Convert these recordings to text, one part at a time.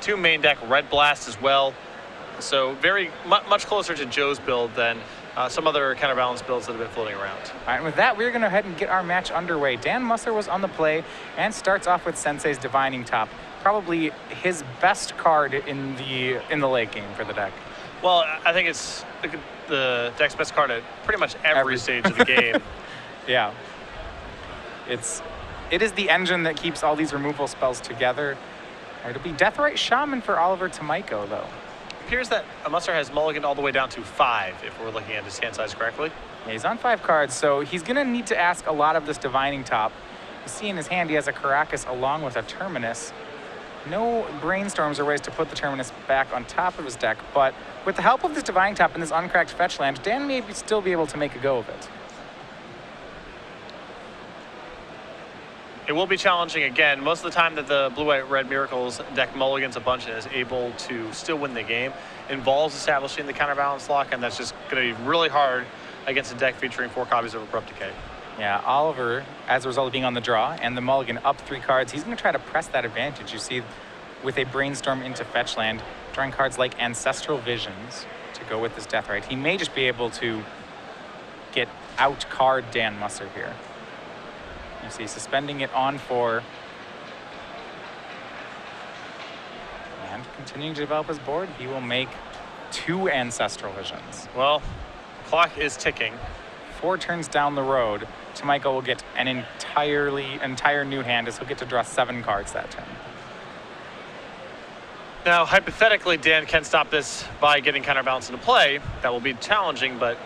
2 main deck Red Blast as well. So very much closer to Joe's build than some other counterbalanced builds that have been floating around. All right, and with that, we're going to go ahead and get our match underway. Dan Musser was on the play and starts off with Sensei's Divining Top. Probably his best card in the late game for the deck. Well, I think it's the deck's best card at pretty much every stage of the game. Yeah. It is the engine that keeps all these removal spells together. It'll be Deathrite Shaman for Oliver Tomajko, though. It appears that Musser has mulliganed all the way down to 5, if we're looking at his hand size correctly. Yeah, he's on 5 cards, so he's going to need to ask a lot of this Divining Top. You see in his hand he has a Caracas along with a Terminus. No brainstorms or ways to put the Terminus back on top of his deck, but with the help of this Divining Top and this uncracked fetch land, Dan may still be able to make a go of it. It will be challenging again. Most of the time that the Blue-White-Red Miracles deck mulligans a bunch and is able to still win the game involves establishing the counterbalance lock, and that's just going to be really hard against a deck featuring 4 copies of Abrupt Decay. Yeah, Oliver, as a result of being on the draw and the mulligan up 3 cards, he's going to try to press that advantage. You see, with a Brainstorm into fetch land, drawing cards like Ancestral Visions to go with this Deathrite. He may just be able to get out card Dan Musser here. You see, suspending it on 4. And continuing to develop his board, he will make 2 Ancestral Visions. Well, clock is ticking. 4 turns down the road, Tomajko will get an entire new hand as he'll get to draw 7 cards that turn. Now, hypothetically, Dan can stop this by getting counterbalance into play. That will be challenging, but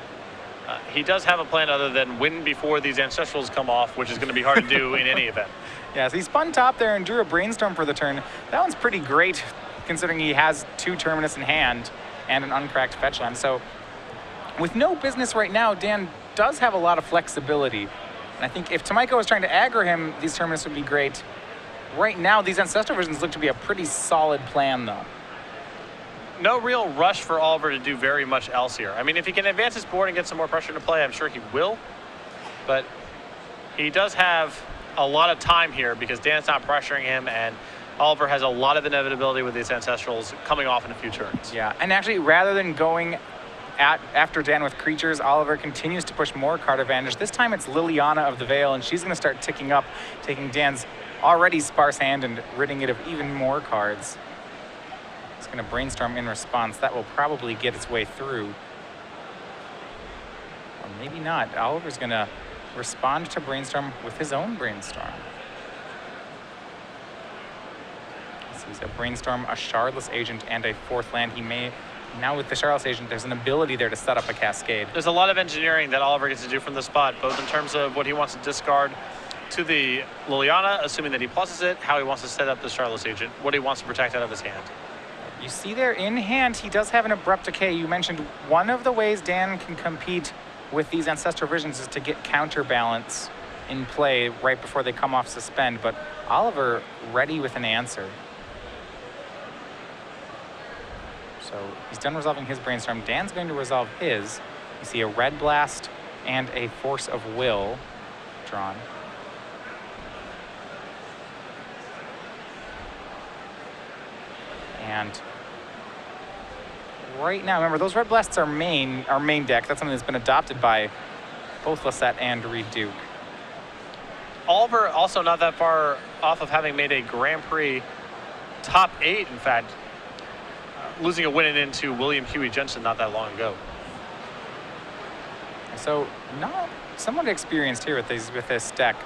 he does have a plan other than win before these Ancestrals come off, which is going to be hard to do in any event. Yeah, so he spun top there and drew a Brainstorm for the turn. That one's pretty great, considering he has 2 Terminus in hand and an uncracked fetch land. So with no business right now, Dan does have a lot of flexibility. And I think if Tomajko was trying to aggro him, these Terminus would be great. Right now, these Ancestral Visions look to be a pretty solid plan, though. No real rush for Oliver to do very much else here. I mean, if he can advance his board and get some more pressure to play, I'm sure he will. But he does have a lot of time here because Dan's not pressuring him, and Oliver has a lot of inevitability with these Ancestrals coming off in a few turns. Yeah, and actually, rather than going after Dan with creatures, Oliver continues to push more card advantage. This time it's Liliana of the Veil, and she's going to start ticking up, taking Dan's already sparse hand and ridding it of even more cards. It's going to Brainstorm in response. That will probably get its way through. Or maybe not. Oliver's going to respond to Brainstorm with his own Brainstorm. So he's a Brainstorm, a Shardless Agent, and a 4th land. He may... Now with the Shardless Agent, there's an ability there to set up a Cascade. There's a lot of engineering that Oliver gets to do from the spot, both in terms of what he wants to discard to the Liliana, assuming that he pluses it, how he wants to set up the Shardless Agent, what he wants to protect out of his hand. You see there in hand, he does have an Abrupt Decay. You mentioned one of the ways Dan can compete with these Ancestral Visions is to get counterbalance in play right before they come off suspend, but Oliver ready with an answer. So he's done resolving his Brainstorm. Dan's going to resolve his. You see a Red Blast and a Force of Will drawn. And right now, remember, those Red Blasts are our main deck. That's something that's been adopted by both Lisette and Reed Duke. Oliver also not that far off of having made a Grand Prix top 8, in fact, losing a win into William Huey Jensen not that long ago. So not somewhat experienced here with this deck.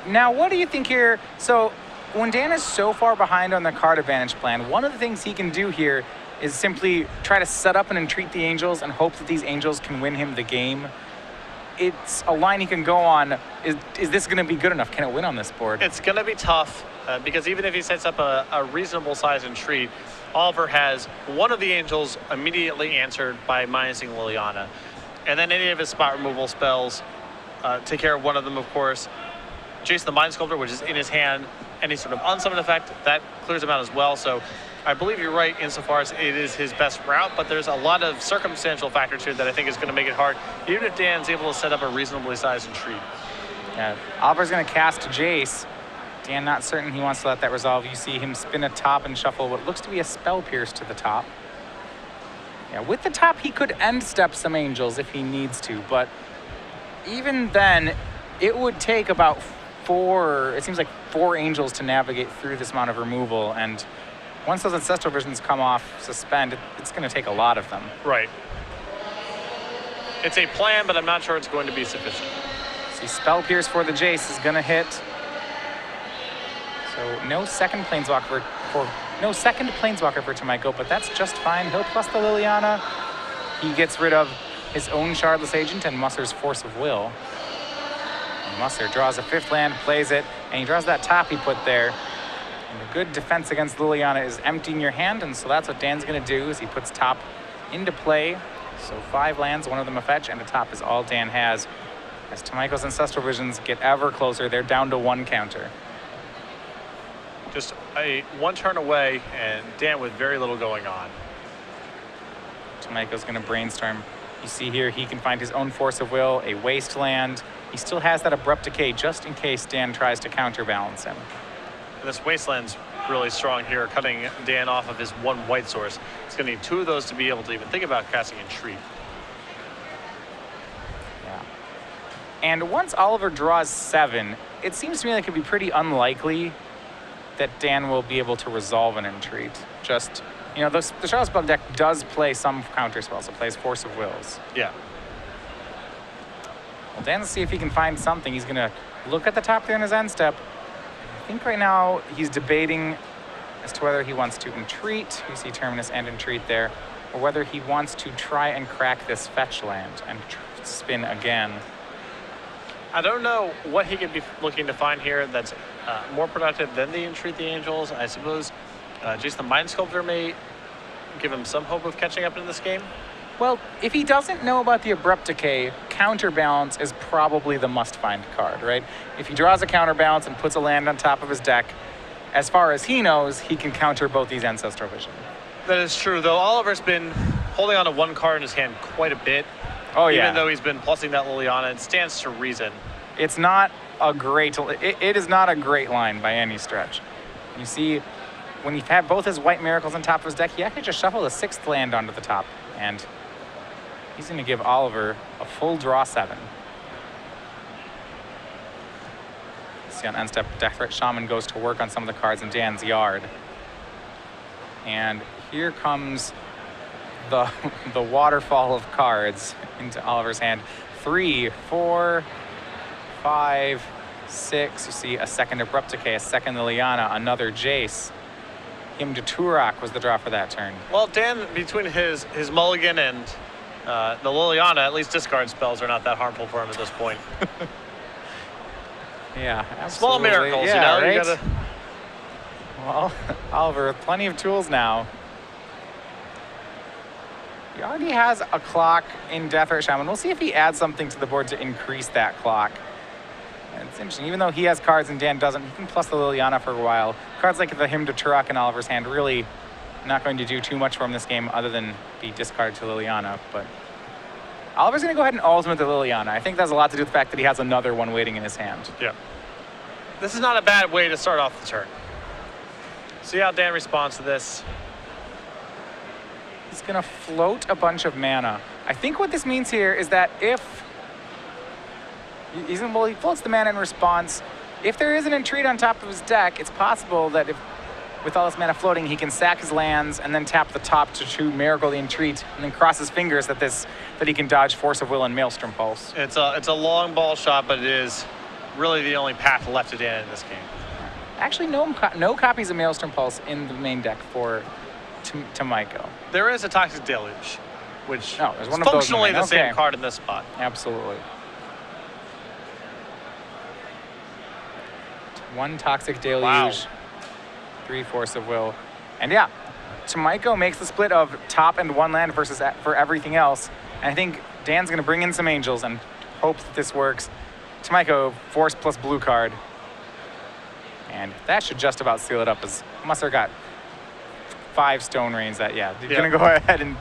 Now, what do you think here? So when Dan is so far behind on the card advantage plan, one of the things he can do here is simply try to set up and entreat the Angels and hope that these Angels can win him the game. It's a line he can go on. Is this going to be good enough? Can it win on this board? It's going to be tough because even if he sets up a reasonable size entreat, Oliver has one of the Angels immediately answered by minusing Liliana. And then any of his spot removal spells take care of one of them, of course. Jason the Mind Sculptor, which is in his hand, any sort of unsummon effect, that clears him out as well. So I believe you're right insofar as it is his best route, but there's a lot of circumstantial factors here that I think is going to make it hard, even if Dan's able to set up a reasonably sized entreat. Yeah, Oliver's going to cast Jace Dan not certain he wants to let that resolve. You see him spin a top and shuffle what looks to be a Spell Pierce to the top. Yeah, with the top, he could end step some Angels if he needs to, but even then, it would take about it seems like 4 Angels to navigate through this amount of removal, and once those Ancestral Visions come off suspend, it's going to take a lot of them. Right. It's a plan, but I'm not sure it's going to be sufficient. See, Spell Pierce for the Jace is going to hit. So no second Planeswalker for Tomajko, but that's just fine. He'll plus the Liliana. He gets rid of his own Shardless Agent and Musser's Force of Will. And Musser draws a 5th land, plays it, and he draws that top he put there. And a good defense against Liliana is emptying your hand, and so that's what Dan's going to do is he puts top into play. So 5 lands, one of them a fetch, and the top is all Dan has. As Tomajko's Ancestral Visions get ever closer, they're down to 1 counter. Just a 1 turn away, and Dan with very little going on. Tomajko's going to brainstorm. You see here, he can find his own Force of Will, a Wasteland. He still has that Abrupt Decay just in case Dan tries to counterbalance him. And this Wasteland's really strong here, cutting Dan off of his 1 white source. He's going to need 2 of those to be able to even think about casting Entreat. Yeah. And once Oliver draws 7, it seems to me like it'd be pretty unlikely that Dan will be able to resolve an Entreat. Just, you know, the Shardless Bug deck does play some counter spells. It plays Force of Wills. Yeah. Well, Dan will see if he can find something. He's going to look at the top there in his end step. I think right now he's debating as to whether he wants to Entreat. You see Terminus and Entreat there. Or whether he wants to try and crack this fetch land and spin again. I don't know what he could be looking to find here that's more productive than the Entreat the Angels. I suppose Jason the Mind Sculptor may give him some hope of catching up in this game. Well, if he doesn't know about the Abrupt Decay, Counterbalance is probably the must-find card, right? If he draws a Counterbalance and puts a land on top of his deck, as far as he knows, he can counter both these Ancestral Vision. That is true, though Oliver's been holding on to 1 card in his hand quite a bit. Oh, yeah. Even though he's been plussing that Liliana, it stands to reason. It's not a great, it is not a great line by any stretch. You see, when you have both his White Miracles on top of his deck, he actually just shuffled a 6th land onto the top, and he's going to give Oliver a full draw 7. See on end step, Death Threat Shaman goes to work on some of the cards in Dan's yard. And here comes the waterfall of cards into Oliver's hand. 3, 4, 5, 6. You see a second Abrupt Decay, a second Liliana, another Jace. Him to Turok was the draw for that turn. Well, Dan, between his mulligan and the Liliana, at least discard spells are not that harmful for him at this point. Yeah, absolutely. Small miracles, yeah, you know? Right? You gotta... Well, Oliver with plenty of tools now. He already has a clock in Death Threat Shaman. We'll see if he adds something to the board to increase that clock. And it's interesting, even though he has cards and Dan doesn't, he can plus the Liliana for a while. Cards like the Hymn to Turok in Oliver's hand really not going to do too much for him this game other than be discarded to Liliana. But Oliver's going to go ahead and ultimate the Liliana. I think that's a lot to do with the fact that he has another one waiting in his hand. Yeah. This is not a bad way to start off the turn. See how Dan responds to this. He's going to float a bunch of mana. I think what this means here is that if he floats the mana in response, if there is an Entreat on top of his deck, it's possible that if with all this mana floating, he can sack his lands and then tap the top to Miracle the Entreat, and then cross his fingers that he can dodge Force of Will and Maelstrom Pulse. It's a long ball shot, but it is really the only path left to Dan in this game. Actually, no copies of Maelstrom Pulse in the main deck for Tomajko. There is a Toxic Deluge, which there's one is of those functionally the same Okay. card in this spot. Absolutely. 1 Toxic Deluge, Wow. 3 Force of Will. And yeah, Tomajko makes the split of top and 1 land versus for everything else. And I think Dan's going to bring in some Angels and hope that this works. Tomajko, Force plus blue card. And that should just about seal it up, as Musser got 5 Stone Rains that, you're going to go ahead and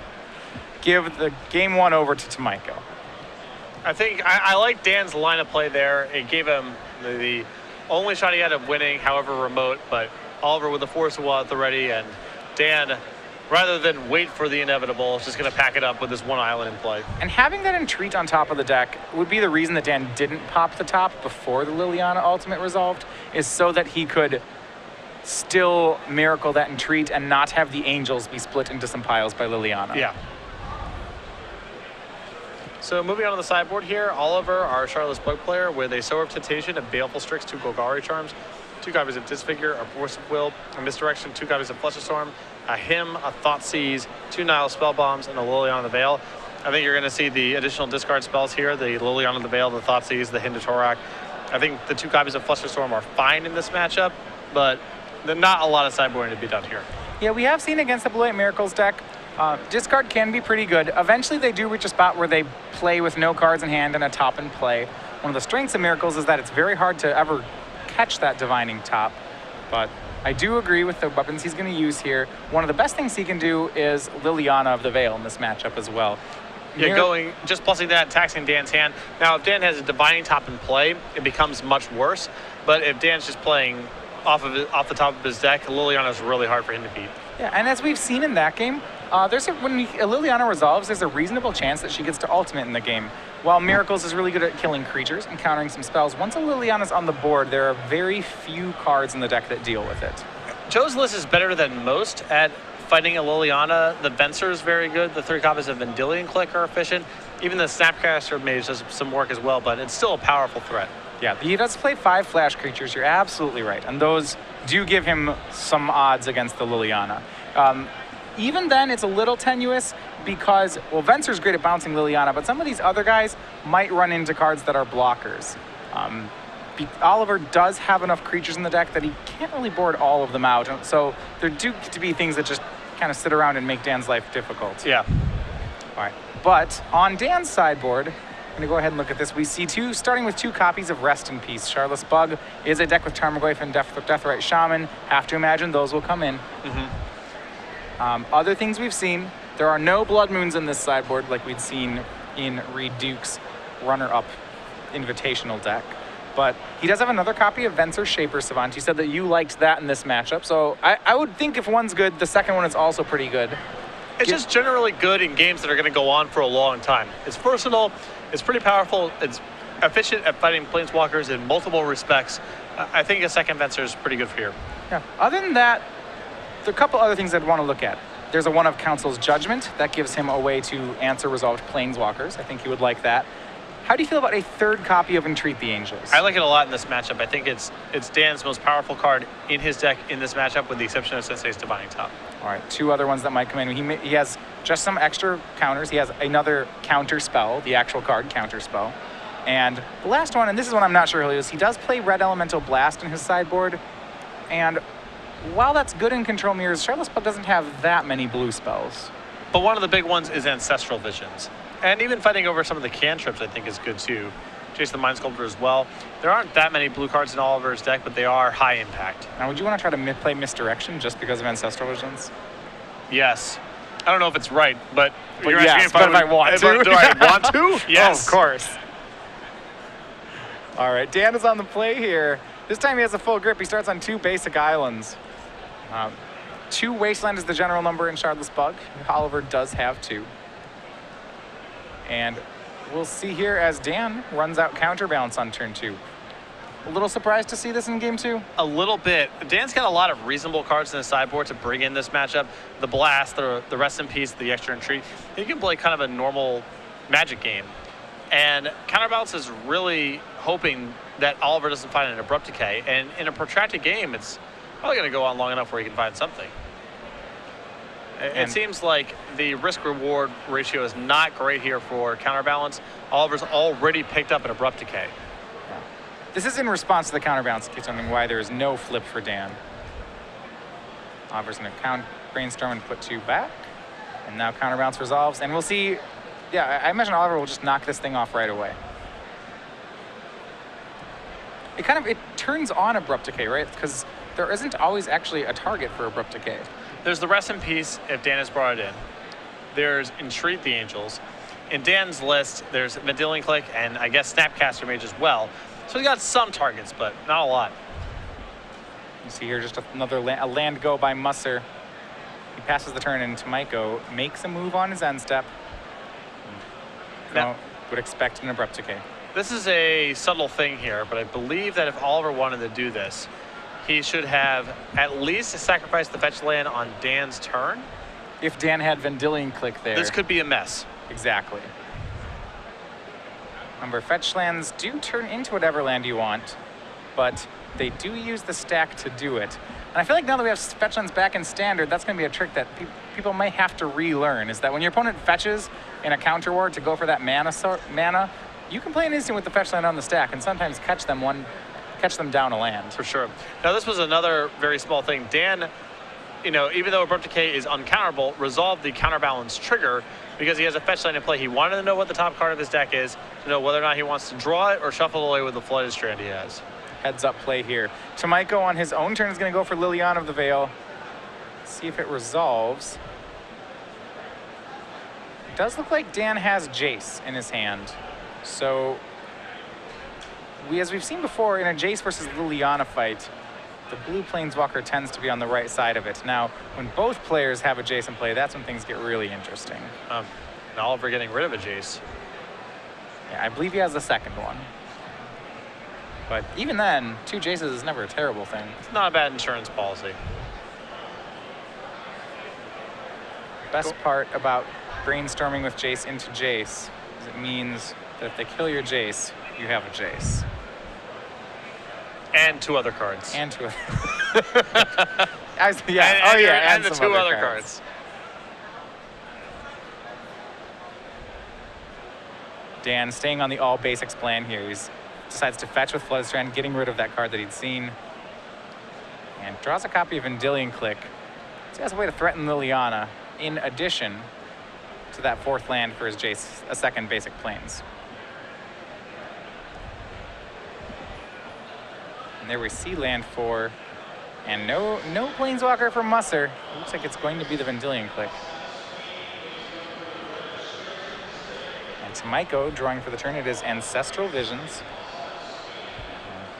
give the game 1 over to Tomajko. I think I like Dan's line of play there. It gave him the only shot he had of winning, however remote, but Oliver with the Force of Will at the ready, and Dan, rather than wait for the inevitable, is just going to pack it up with this one island in play. And having that entreat on top of the deck would be the reason that Dan didn't pop the top before the Liliana ultimate resolved, is so that he could still miracle that entreat and not have the angels be split into some piles by Liliana. Yeah. So moving on to the sideboard here, Oliver, our Charlotte's Bug player, with a Sower of Temptation, a Baleful Strix, 2 Golgari Charms, 2 copies of Disfigure, a Force of Will, a Misdirection, 2 copies of Fletcher Storm, a Hymn, a Thoughtseize, 2 Nile Spell Bombs, and a Liliana the Veil. I think you're going to see the additional discard spells here, the Liliana the Veil, the Thoughtseize, the Hymn to Torak. I think the 2 copies of Fletcher Storm are fine in this matchup, but there's not a lot of sideboarding to be done here. Yeah, we have seen against the Blue White Miracles deck, discard can be pretty good. Eventually they do reach a spot where they play with no cards in hand and a top in play. One of the strengths of Miracles is that it's very hard to ever catch that divining top, but I do agree with the weapons he's going to use here. One of the best things he can do is Liliana of the Veil in this matchup as well. Yeah, just plussing that, taxing Dan's hand. Now, if Dan has a divining top in play, it becomes much worse, but if Dan's just playing off the top of his deck, Liliana is really hard for him to beat. Yeah, and as we've seen in that game, when Liliana resolves, there's a reasonable chance that she gets to ultimate in the game. While Miracles is really good at killing creatures and countering some spells, once a Liliana's on the board, there are very few cards in the deck that deal with it. Joe's list is better than most at fighting a Liliana. The Venser is very good. The 3 copies of Vendilion Click are efficient. Even the Snapcaster Mage does some work as well, but it's still a powerful threat. Yeah, he does play 5 flash creatures. You're absolutely right. And those do give him some odds against the Liliana. Even then, it's a little tenuous because, well, Venser's great at bouncing Liliana, but some of these other guys might run into cards that are blockers. Oliver does have enough creatures in the deck that he can't really board all of them out. So there do get to be things that just kind of sit around and make Dan's life difficult. Yeah. All right. But on Dan's sideboard, I'm going to go ahead and look at this. We see starting with 2 copies of Rest in Peace. Charlotte's Bug is a deck with Tarmogoyf and Deathrite Shaman. Have to imagine those will come in. Other things we've seen, there are no Blood Moons in this sideboard like we'd seen in Reed Duke's runner-up invitational deck. But he does have another copy of Venser Shaper Savant. You said that you liked that in this matchup. So I would think if one's good, the second one is also pretty good. It's just generally good in games that are going to go on for a long time. It's versatile, it's pretty powerful, it's efficient at fighting Planeswalkers in multiple respects. I think a second Venser is pretty good for here. Yeah. Other than that, there are a couple other things I'd want to look at. There's a one of Council's Judgment. That gives him a way to answer resolved Planeswalkers. I think he would like that. How do you feel about a 3rd copy of Entreat the Angels? I like it a lot in this matchup. I think it's Dan's most powerful card in his deck in this matchup, with the exception of Sensei's Divining Top. All right, 2 other ones that might come in. He has just some extra counters. He has another counter spell, the actual card counter spell. And the last one, and this is one I'm not sure he'll use, he does play Red Elemental Blast in his sideboard. And while that's good in control mirrors, Charlotte's Bug doesn't have that many blue spells. But one of the big ones is Ancestral Visions. And even fighting over some of the cantrips, I think, is good too. Chase the Mind Sculptor as well. There aren't that many blue cards in Oliver's deck, but they are high impact. Now, would you want to try to play Misdirection just because of Ancestral Visions? Yes. I don't know if it's right, but you're asking if I want to. Do I want to? Yes. Oh, of course. All right, Dan is on the play here. This time he has a full grip. He starts on 2 basic islands. 2 Wasteland is the general number in Charlotte's Bug. Oliver does have 2. And we'll see here as Dan runs out Counterbalance on turn 2. A little surprised to see this in game 2? A little bit. Dan's got a lot of reasonable cards in the sideboard to bring in this matchup. The Blast, the Rest in Peace, the Extra Entreat. He can play kind of a normal Magic game. And Counterbalance is really hoping that Oliver doesn't find an Abrupt Decay. And in a protracted game, it's probably going to go on long enough where he can find something. It seems like the risk-reward ratio is not great here for Counterbalance. Oliver's already picked up an Abrupt Decay. Yeah. This is in response to the Counterbalance, in case wondering why there is no flip for Dan. Oliver's going to Brainstorm and put 2 back. And now Counterbalance resolves. And we'll see, yeah, I imagine Oliver will just knock this thing off right away. It turns on Abrupt Decay, right? Because there isn't always actually a target for Abrupt Decay. There's the Rest in Peace if Dan has brought it in. There's Entreat the Angels. In Dan's list, there's Vendilion Click and I guess Snapcaster Mage as well. So he's got some targets, but not a lot. You see here just another a land go by Musser. He passes the turn, and Tomajko makes a move on his end step. Now, Would expect an abrupt decay. this is a subtle thing here, but I believe that if Oliver wanted to do this, he should have at least sacrificed the fetch land on Dan's turn. If Dan had Vendilion Click there. This could be a mess. Exactly. Remember, fetch lands do turn into whatever land you want, but they do use the stack to do it. And I feel like now that we have fetch lands back in Standard, that's going to be a trick that people may have to relearn, is that when your opponent fetches in a counter war to go for that mana, you can play an instant with the fetch land on the stack and sometimes catch them down a land. For sure. Now, this was another very small thing. Dan, even though Abrupt Decay is uncounterable, resolved the counterbalance trigger because he has a fetch land in play. He wanted to know what the top card of his deck is, to know whether or not he wants to draw it or shuffle away with the flooded strand he has. Heads up play here. Tomajko on his own turn is going to go for Liliana of the Veil. See if it resolves. It does look like Dan has Jace in his hand. So, as we've seen before, in a Jace versus Liliana fight, the blue Planeswalker tends to be on the right side of it. Now, when both players have a Jace in play, that's when things get really interesting. And Oliver getting rid of a Jace. Yeah, I believe he has the second one. But even then, 2 Jaces is never a terrible thing. It's not a bad insurance policy. Best part about brainstorming with Jace into Jace is it means that if they kill your Jace, you have a Jace. And 2 other cards. And 2 other And the some 2 other cards. Dan staying on the all basics plan here. He decides to fetch with Flood Strand, getting rid of that card that he'd seen. And draws a copy of Vendilion Click. So he has a way to threaten Liliana in addition to that 4th land for his Jace, a second basic plains. And there we see land 4. And no Planeswalker for Musser. It looks like it's going to be the Vendilion Click. And Tomajko drawing for the turn. It is Ancestral Visions.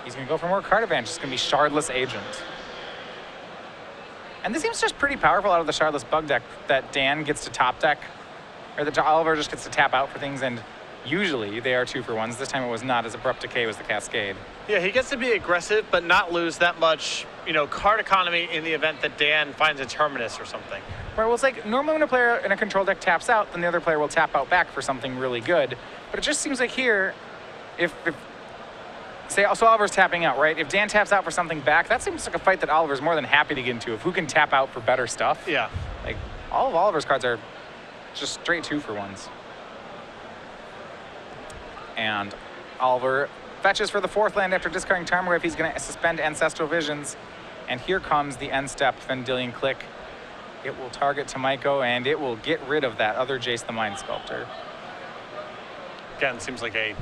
He's going to go for more card advantage. It's going to be Shardless Agent. And this seems just pretty powerful out of the Shardless Bug deck that Dan gets to top deck, or that Oliver just gets to tap out for things, and usually they are 2-for-1s. This time it was not, as Abrupt Decay was the Cascade. Yeah, he gets to be aggressive, but not lose that much, card economy in the event that Dan finds a Terminus or something. Right, well, it's like normally when a player in a control deck taps out, then the other player will tap out back for something really good. But it just seems like here, if so Oliver's tapping out, right? If Dan taps out for something back, that seems like a fight that Oliver's more than happy to get into. If who can tap out for better stuff. Yeah. Like, all of Oliver's cards are just straight 2-for-1s. And Oliver fetches for the 4th land after discarding Tarmogoyf. He's going to suspend Ancestral Visions. And here comes the end step, Vendilion Click. It will target Tomajko, and it will get rid of that other Jace the Mind Sculptor. Again, seems like a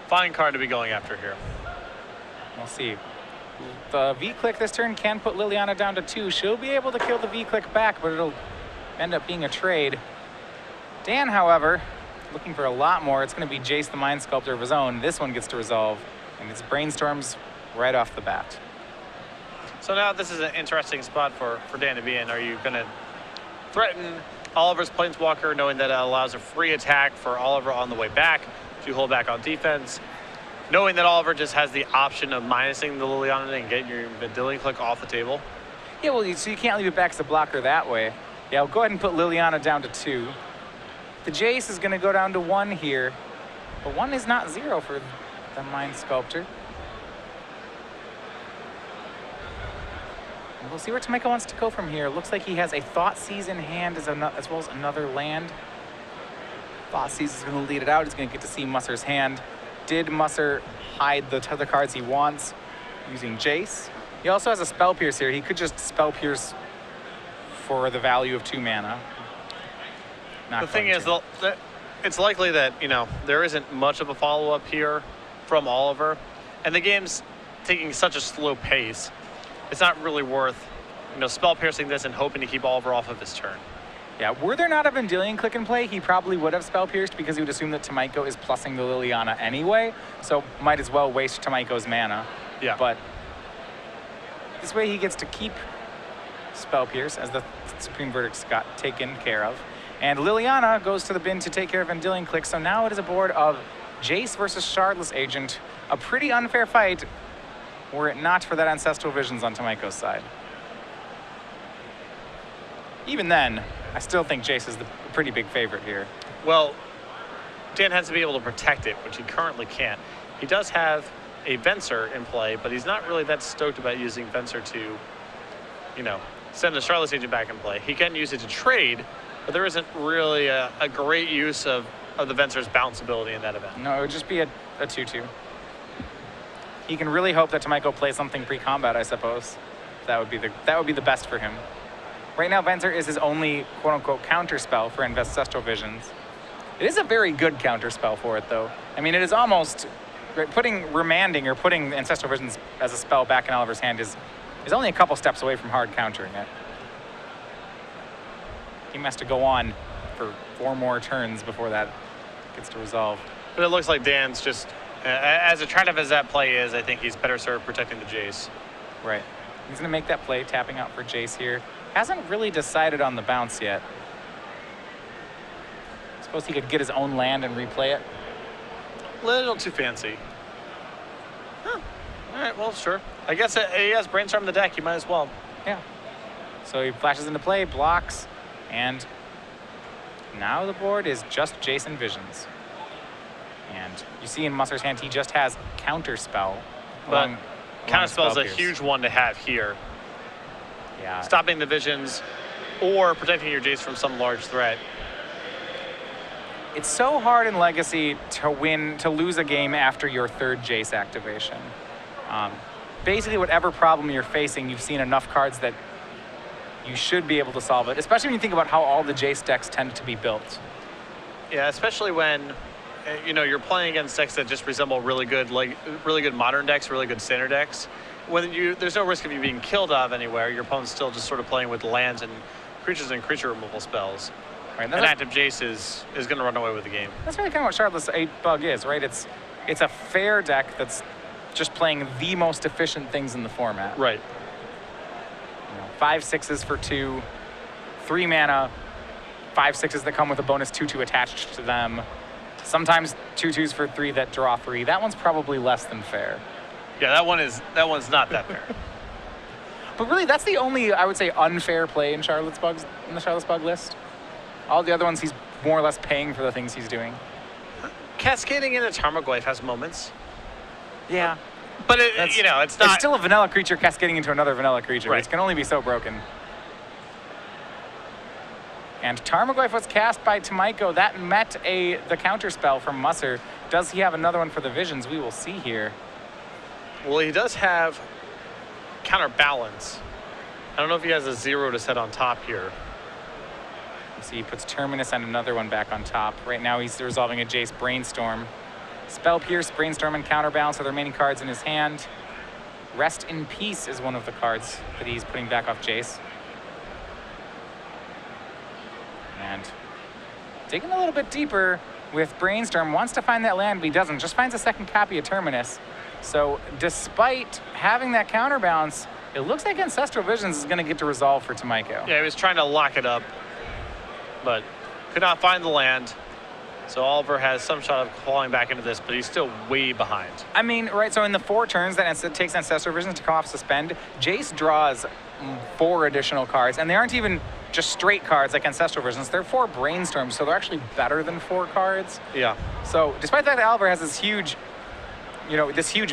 fine card to be going after here. We'll see. The V-Click this turn can put Liliana down to 2. She'll be able to kill the V-Click back, but it'll end up being a trade. Dan, however, looking for a lot more. It's going to be Jace the Mind Sculptor of his own. This one gets to resolve, and it's Brainstorms right off the bat. So now this is an interesting spot for Dan to be in. Are you going to threaten Oliver's Planeswalker, knowing that it allows a free attack for Oliver on the way back to hold back on defense, knowing that Oliver just has the option of minusing the Liliana and getting your Vendilion Click off the table? Yeah, well, so you can't leave it back as a blocker that way. Yeah, I'll go ahead and put Liliana down to 2. The Jace is going to go down to 1 here, but 1 is not 0 for the Mind Sculptor. And we'll see where Tomajko wants to go from here. Looks like he has a Thoughtseize in hand as well as another land. Thoughtseize is going to lead it out. He's going to get to see Musser's hand. Did Musser hide the other cards he wants using Jace? He also has a Spell Pierce here. He could just Spell Pierce for the value of 2 mana. The thing is, it's likely that, there isn't much of a follow-up here from Oliver. And the game's taking such a slow pace. It's not really worth, spell piercing this and hoping to keep Oliver off of his turn. Yeah, were there not a Vendilion click and play, he probably would have Spell Pierced because he would assume that Tomajko is plussing the Liliana anyway, so might as well waste Tomajko's mana. Yeah. But this way he gets to keep Spell Pierce as the Supreme Verdicts got taken care of. And Liliana goes to the bin to take care of Vendilion Click, so now it is a board of Jace versus Shardless Agent. A pretty unfair fight were it not for that Ancestral Visions on Tomajko's side. Even then, I still think Jace is the pretty big favorite here. Well, Dan has to be able to protect it, which he currently can't. He does have a Venser in play, but he's not really that stoked about using Venser to, you know, send the Shardless Agent back in play. He can use it to trade, but there isn't really a great use of the Venser's bounce ability in that event. No, it would just be a 2-2. He can really hope that Tomajko plays something pre-combat, I suppose. That would be the best for him. Right now, Venser is his only quote-unquote counter spell for Ancestral Visions. It is a very good counter spell for it, though. I mean, it is almost remanding or putting Ancestral Visions as a spell back in Oliver's hand is only a couple steps away from hard countering it. He has to go on for 4 more turns before that gets to resolve. But it looks like Dan's just, as attractive as that play is, I think he's better served protecting the Jace. Right. He's going to make that play, tapping out for Jace here. Hasn't really decided on the bounce yet. Suppose he could get his own land and replay it. Little too fancy. Huh. All right, well, sure. I guess he has Brainstorm the deck. You might as well. Yeah. So he flashes into play, blocks, and now the board is just Jason Visions. And you see in Musser's hand, he just has Counterspell. But Counterspell is a huge one to have here. Yeah. Stopping the Visions or protecting your Jace from some large threat. It's so hard in Legacy to lose a game after your 3rd Jace activation. Basically, whatever problem you're facing, you've seen enough cards that you should be able to solve it, especially when you think about how all the Jace decks tend to be built. Yeah, especially when you're playing against decks that just resemble really good modern decks, really good standard decks. When there's no risk of you being killed off anywhere, your opponent's still just sort of playing with lands and creature removal spells. Right, an active Jace is going to run away with the game. That's really kind of what Shardless 8 Bug is, right? It's a fair deck that's just playing the most efficient things in the format. Right. 5/6s for 2, 3 mana, 5/6s that come with a bonus 2/2 attached to them. Sometimes 2/2s for 3 that draw 3. That one's probably less than fair. Yeah, that one's not that fair. But really, that's the only, I would say, unfair play in the Shardless Bug list. All the other ones, he's more or less paying for the things he's doing. Cascading into Tarmogoyf has moments. Yeah. But it's not. It's still a vanilla creature cascading into another vanilla creature. Right. It can only be so broken. And Tarmogoyf was cast by Tomajko. That met the counter spell from Musser. Does he have another one for the Visions? We will see here. Well, he does have Counterbalance. I don't know if he has a 0 to set on top here. See, he puts Terminus and another one back on top. Right now he's resolving a Jace Brainstorm. Spell Pierce, Brainstorm, and Counterbalance are the remaining cards in his hand. Rest in Peace is one of the cards that he's putting back off Jace. And digging a little bit deeper with Brainstorm, wants to find that land, but he doesn't. Just finds a second copy of Terminus. So despite having that counterbalance, it looks like Ancestral Visions is going to get to resolve for Tomajko. Yeah, he was trying to lock it up, but could not find the land. So Oliver has some shot of clawing back into this, but he's still way behind. I mean, right, so in the 4 turns that it takes Ancestral Visions to come off suspend, Jace draws 4 additional cards, and they aren't even just straight cards like Ancestral Visions. They're 4 Brainstorms, so they're actually better than 4 cards. Yeah. So despite that, Oliver has this huge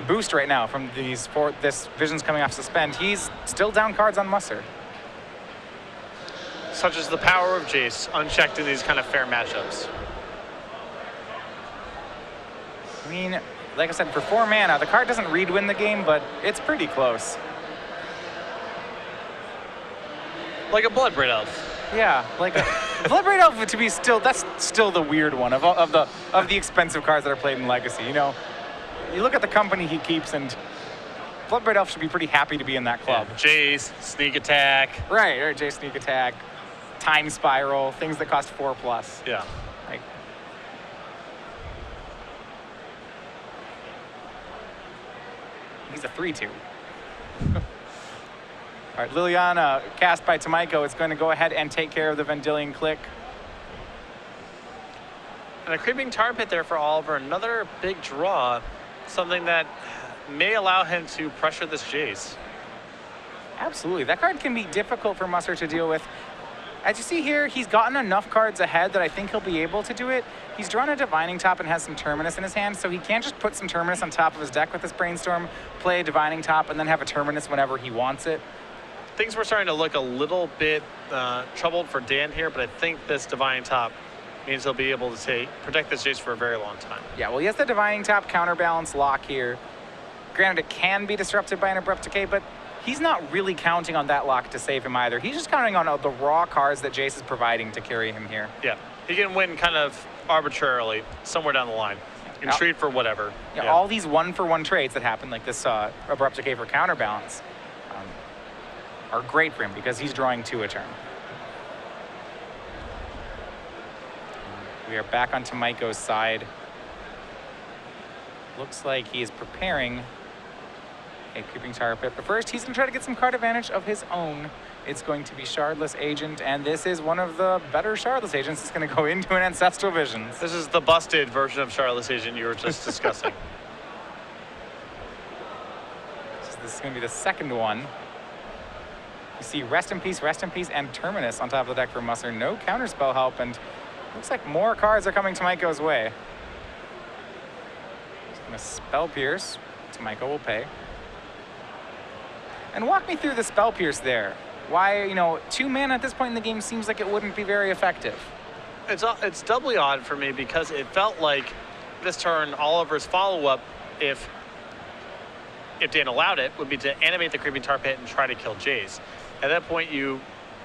boost right now from this Visions coming off suspend. He's still down cards on Musser. Such is the power of Jace, unchecked in these kind of fair matchups. I mean, like I said, for 4 mana, the card doesn't read win the game, but it's pretty close. Like a Bloodbraid Elf. Yeah, like a Bloodbraid Elf to be that's still the weird one of the expensive cards that are played in Legacy. You know, you look at the company he keeps, and Bloodbraid Elf should be pretty happy to be in that club. Yeah, Jace, Sneak Attack. Right, Jace Sneak Attack. time spiral, things that cost 4+. Yeah. Like, he's a 3/2. All right, Liliana, cast by Tomajko, is going to go ahead and take care of the Vendilion Click. And a creeping tar pit there for Oliver. Another big draw. Something that may allow him to pressure this Jace. Absolutely. That card can be difficult for Musser to deal with. As you see here, he's gotten enough cards ahead that I think he'll be able to do it. He's drawn a Divining Top and has some Terminus in his hand, so he can't just put some Terminus on top of his deck with this Brainstorm, play a Divining Top, and then have a Terminus whenever he wants it. Things were starting to look a little bit troubled for Dan here, but I think this Divining Top means he'll be able to protect this Jace for a very long time. Yeah, well, he has the Divining Top counterbalance lock here. Granted, it can be disrupted by an Abrupt Decay, but he's not really counting on that lock to save him either. He's just counting on the raw cards that Jace is providing to carry him here. Yeah, he can win kind of arbitrarily somewhere down the line. And trade for whatever. Yeah, all these 1-for-1 trades that happen, like this Abrupt Decay for counterbalance, are great for him because he's drawing 2 a turn. We are back on Tomajko's side. Looks like he is preparing a Creeping Tar Pit. But first, he's going to try to get some card advantage of his own. It's going to be Shardless Agent, and this is one of the better Shardless Agents. It's going to go into an Ancestral Visions. This is the busted version of Shardless Agent you were just discussing. So this is going to be the second one. You see Rest in Peace, and Terminus on top of the deck for Musser. No counterspell help, and looks like more cards are coming Tomajko's way. He's going to Spell Pierce. Tomajko will pay. And walk me through the Spell Pierce there. Why, 2 mana at this point in the game seems like it wouldn't be very effective. It's doubly odd for me because it felt like this turn Oliver's follow-up, if Dan allowed it, would be to animate the Creeping Tar Pit and try to kill Jace. At that point, you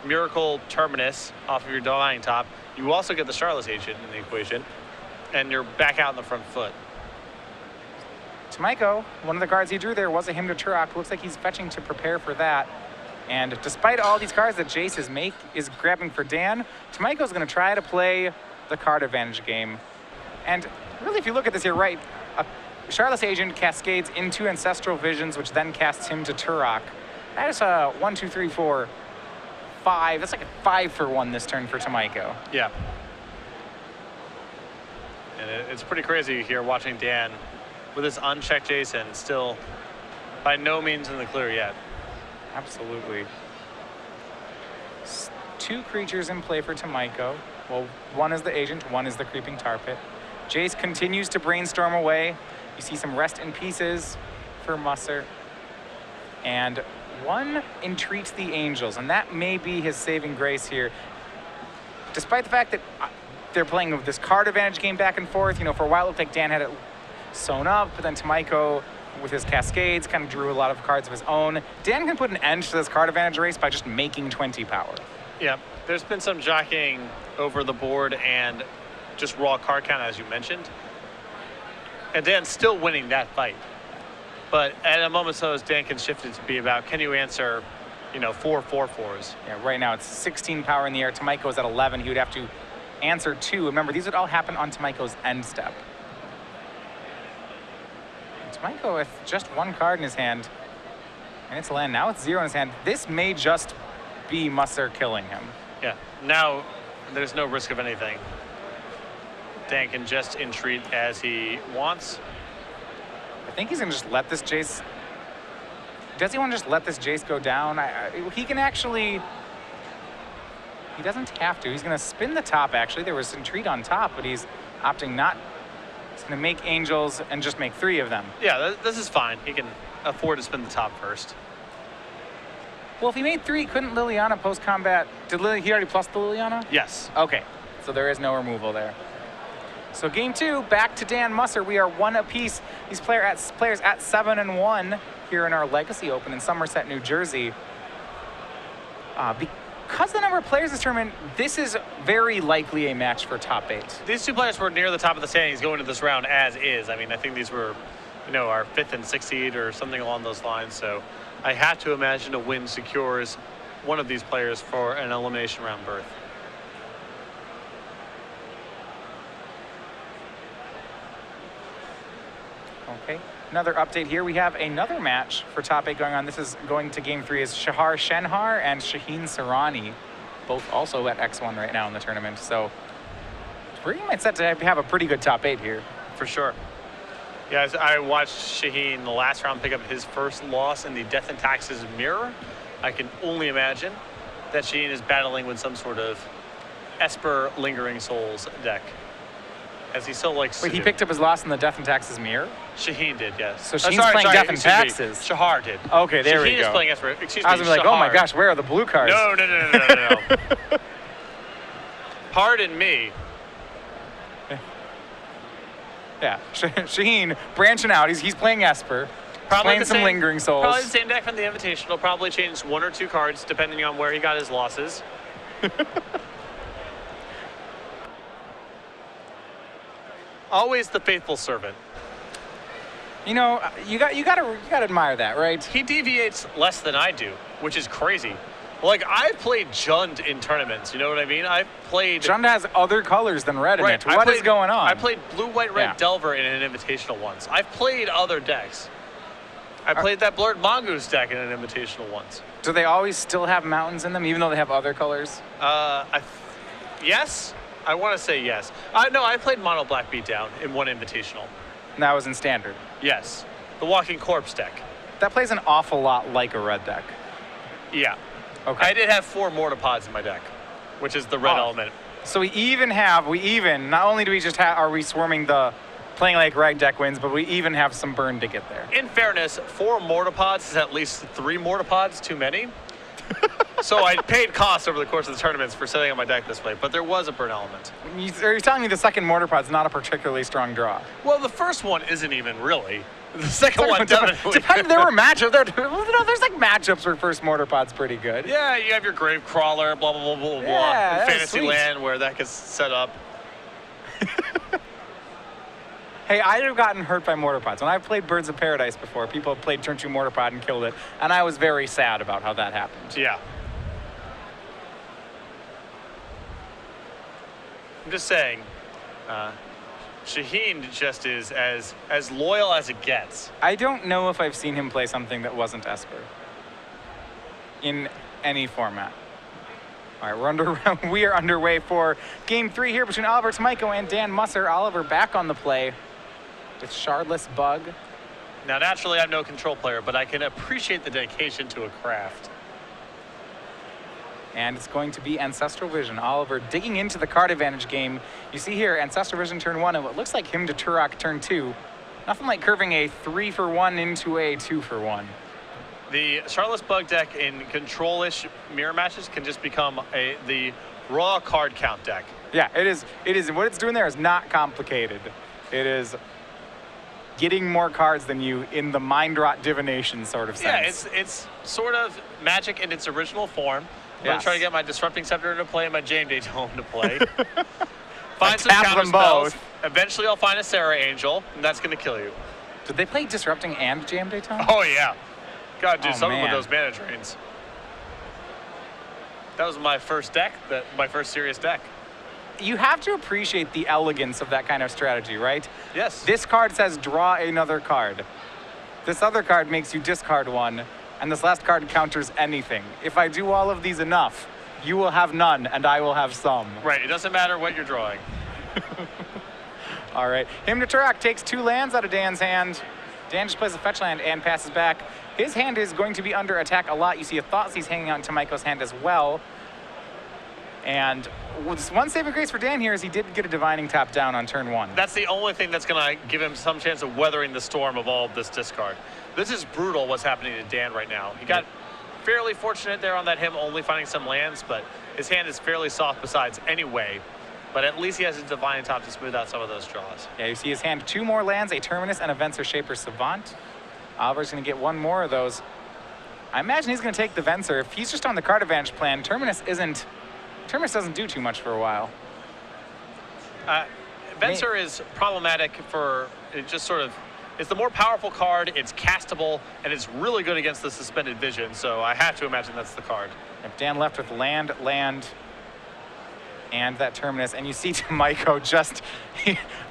Miracle Terminus off of your Divining Top. You also get the Shardless Agent in the equation, and you're back out in the front foot. Tomajko, one of the cards he drew there was a Hymn to Turok. Looks like he's fetching to prepare for that. And despite all these cards that Jace is grabbing for Dan, Tomajko's going to try to play the card advantage game. And really, if you look at this here, right, a Shardless Agent cascades into Ancestral Visions, which then casts him to Turok. That is a 1, 2, 3, 4, 5. That's like a 5-for-1 this turn for Tomajko. Yeah. And it's pretty crazy here watching Dan with his unchecked Jason still by no means in the clear yet. Absolutely. 2 creatures in play for Tomajko. Well, one is the Agent, one is the Creeping Tar Pit. Jace continues to Brainstorm away. You see some Rest in Pieces for Musser. And one Entreats the Angels, and that may be his saving grace here. Despite the fact that they're playing with this card advantage game back and forth, for a while it looked like Dan had it sewn up, but then Tomajko, with his Cascades, kind of drew a lot of cards of his own. Dan can put an end to this card advantage race by just making 20 power. Yeah, there's been some jockeying over the board and just raw card count, as you mentioned. And Dan's still winning that fight. But at a moment's notice, Dan can shift it to be about, can you answer, 4 4/4s? Yeah, right now it's 16 power in the air. Tomajko is at 11. He would have to answer 2. Remember, these would all happen on Tomajko's end step. Tomajko with just 1 card in his hand, and it's land. Now it's 0 in his hand. This may just be Musser killing him. Yeah, now there's no risk of anything. Dan can just entreat as he wants. I think he's going to just let this Jace... Does he want to just let this Jace go down? He can actually... He doesn't have to. He's going to spin the top, actually. There was entreat on top, but he's opting not. He's going to make Angels and just make 3 of them. Yeah, this is fine. He can afford to spin the top first. Well, if he made 3, couldn't Liliana post-combat... He already plus the Liliana? Yes. Okay, so there is no removal there. So game 2, back to Dan Musser. We are 1 apiece. These players at 7-1 here in our Legacy Open in Somerset, New Jersey. Because the number of players this tournament, this is very likely a match for top 8. These 2 players were near the top of the standings going into this round as is. I mean, I think these were, our 5th and 6th seed or something along those lines. So I have to imagine a win secures one of these players for an elimination round berth. Okay. Another update here. We have another match for top 8 going on. This is going to game 3 is Shahar Shenhar and Shaheen Sarani, both also at X1 right now in the tournament. So it's pretty much set to have a pretty good top 8 here. For sure. Yeah, I watched Shaheen the last round pick up his first loss in the Death and Taxes mirror. I can only imagine that Shaheen is battling with some sort of Esper Lingering Souls deck, as he so likes to Wait, he do. picked up his loss in the Death and Taxes mirror? Shaheen did, yes. So Shaheen's playing Death and Taxes. Shahar did. Okay, there we Shaheen go. is playing Esper. Excuse I was me, gonna be like, oh my Shahar. gosh, where are the blue cards? No. Pardon me. Yeah, Shaheen branching out. He's playing Esper. Playing some Lingering Souls. Probably the same deck from the Invitational. Probably changed 1 or 2 cards depending on where he got his losses. Always the faithful servant. You know, you gotta admire that, right? He deviates less than I do, which is crazy. Like, I've played Jund in tournaments, you know what I mean? I've played... Jund has other colors than red in it. What is going on? I played blue, white, red Yeah. Delver in an Invitational once. I've played other decks. I played that Blurred Mongoose deck in an Invitational once. Do they always still have mountains in them, even though they have other colors? Yes? I want to say yes. No, I played Mono Black Beatdown in one Invitational. And that was in Standard. Yes. The Walking Corpse deck. That plays an awful lot like a red deck. Yeah. Okay. I did have 4 Mortapods in my deck, which is the red element. So not only do we just are we swarming the playing like rag deck wins, but we even have some burn to get there. In fairness, 4 Mortapods is at least 3 Mortapods too many. So I paid costs over the course of the tournaments for setting up my deck this way, but there was a burn element. You're telling me the second mortar pod's not a particularly strong draw? Well, the first one isn't even really. The second one definitely. There were matchups. There's like matchups where first mortar pod's pretty good. Yeah, you have your Grave Crawler, blah, blah, blah, blah, Yeah, blah. that's Fantasyland where that gets set up. Hey, I'd have gotten hurt by mortar pods. When I've played Birds of Paradise before, people have played turn 2 mortar pod and killed it, and I was very sad about how that happened. Yeah. I'm just saying, Shaheen just is as loyal as it gets. I don't know if I've seen him play something that wasn't Esper in any format. All right, we are underway for game 3 here between Oliver Tomajko and Dan Musser. Oliver back on the play with Shardless Bug. Now, naturally, I'm no control player, but I can appreciate the dedication to a craft. And it's going to be Ancestral Vision. Oliver digging into the card advantage game. You see here, Ancestral Vision turn 1, and what looks like him to Turok turn 2. Nothing like curving a 3-for-1 into a 2-for-1. The Shardless Bug deck in control-ish mirror matches can just become the raw card count deck. Yeah, it is. What it's doing there is not complicated. It is getting more cards than you in the mind rot divination sort of sense. Yeah, it's sort of Magic in its original form. I'm going to try to get my Disrupting Scepter into play and my Jam Day Tome to play. Find some tap counter them spells. both. Eventually I'll find a Sarah Angel, and that's going to kill you. Did they play Disrupting and Jam Day Tome? Oh, yeah. Gotta do Oh, something with man. those mana drains. That was my first deck, my first serious deck. You have to appreciate the elegance of that kind of strategy, right? Yes. This card says draw another card. This other card makes you discard one, and this last card counters anything. If I do all of these enough, you will have none, and I will have some. Right, it doesn't matter what you're drawing. All right, him to Turok takes 2 lands out of Dan's hand. Dan just plays a fetch land and passes back. His hand is going to be under attack a lot. You see a Thoughtseize hanging out in Tomajko's hand as well. And one saving grace for Dan here is he did get a Divining Top down on turn 1. That's the only thing that's going to give him some chance of weathering the storm of all of this discard. This is brutal what's happening to Dan right now. He got fairly fortunate there on that him only finding some lands, but his hand is fairly soft besides anyway. But at least he has a Divining Top to smooth out some of those draws. Yeah, you see his hand 2 more lands, a Terminus and a Venser Shaper Savant. Oliver's going to get 1 more of those. I imagine he's going to take the Venser. If he's just on the card advantage plan, Terminus doesn't do too much for a while. Venser is problematic for it just sort of, it's the more powerful card, it's castable, and it's really good against the Suspended Vision, so I have to imagine that's the card. If Dan left with land, and that Terminus, and you see Tomajko just,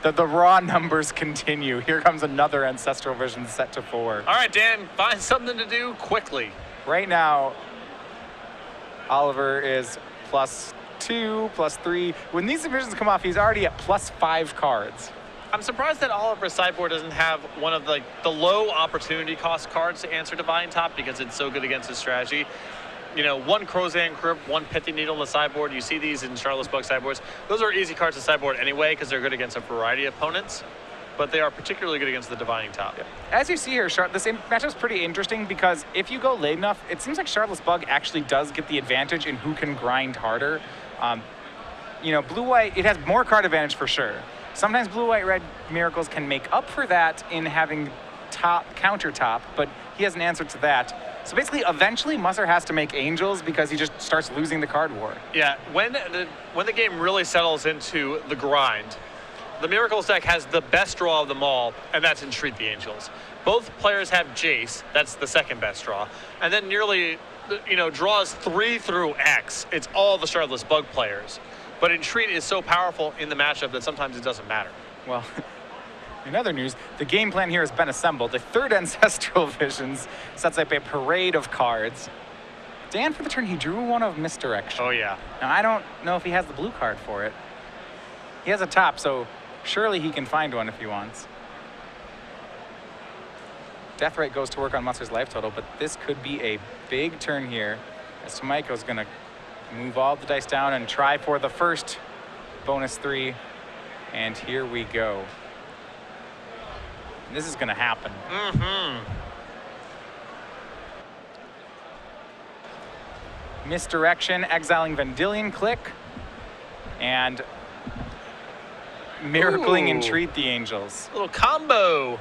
the raw numbers continue. Here comes another Ancestral Vision set to 4. All right, Dan, find something to do quickly. Right now, Oliver is +2, +3. When these divisions come off, he's already at +5 cards. I'm surprised that Oliver's sideboard doesn't have one of the low opportunity cost cards to answer Divine Top because it's so good against his strategy. You know, one Crozan Crypt, one Pithing Needle in the sideboard. You see these in Charlotte's Bug sideboards. Those are easy cards to sideboard anyway because they're good against a variety of opponents, but they are particularly good against the Divining Top. Yeah. As you see here, this matchup's pretty interesting because if you go late enough, it seems like Charlotte's Bug actually does get the advantage in who can grind harder. You know, blue-white, it has more card advantage for sure. Sometimes blue-white-red Miracles can make up for that in having counter top, but he has an answer to that. So basically, eventually, Musser has to make Angels because he just starts losing the card war. Yeah, when the game really settles into the grind, the Miracles deck has the best draw of them all, and that's Entreat the Angels. Both players have Jace, that's the second best draw, and then nearly, you know, draws 3 through X. It's all the Shardless Bug players. But Entreat is so powerful in the matchup that sometimes it doesn't matter. Well, in other news, the game plan here has been assembled. The third Ancestral Visions sets up a parade of cards. Dan, for the turn, he drew one of Misdirection. Oh, yeah. Now, I don't know if he has the blue card for it. He has a top, so surely he can find one if he wants. Deathrite goes to work on Musser's life total, but this could be a big turn here as Tomajko's going to move all the dice down and try for the first bonus 3. And here we go. This is going to happen. Misdirection, exiling Vendilion Click, and Miracling Entreat the Angels. Little combo.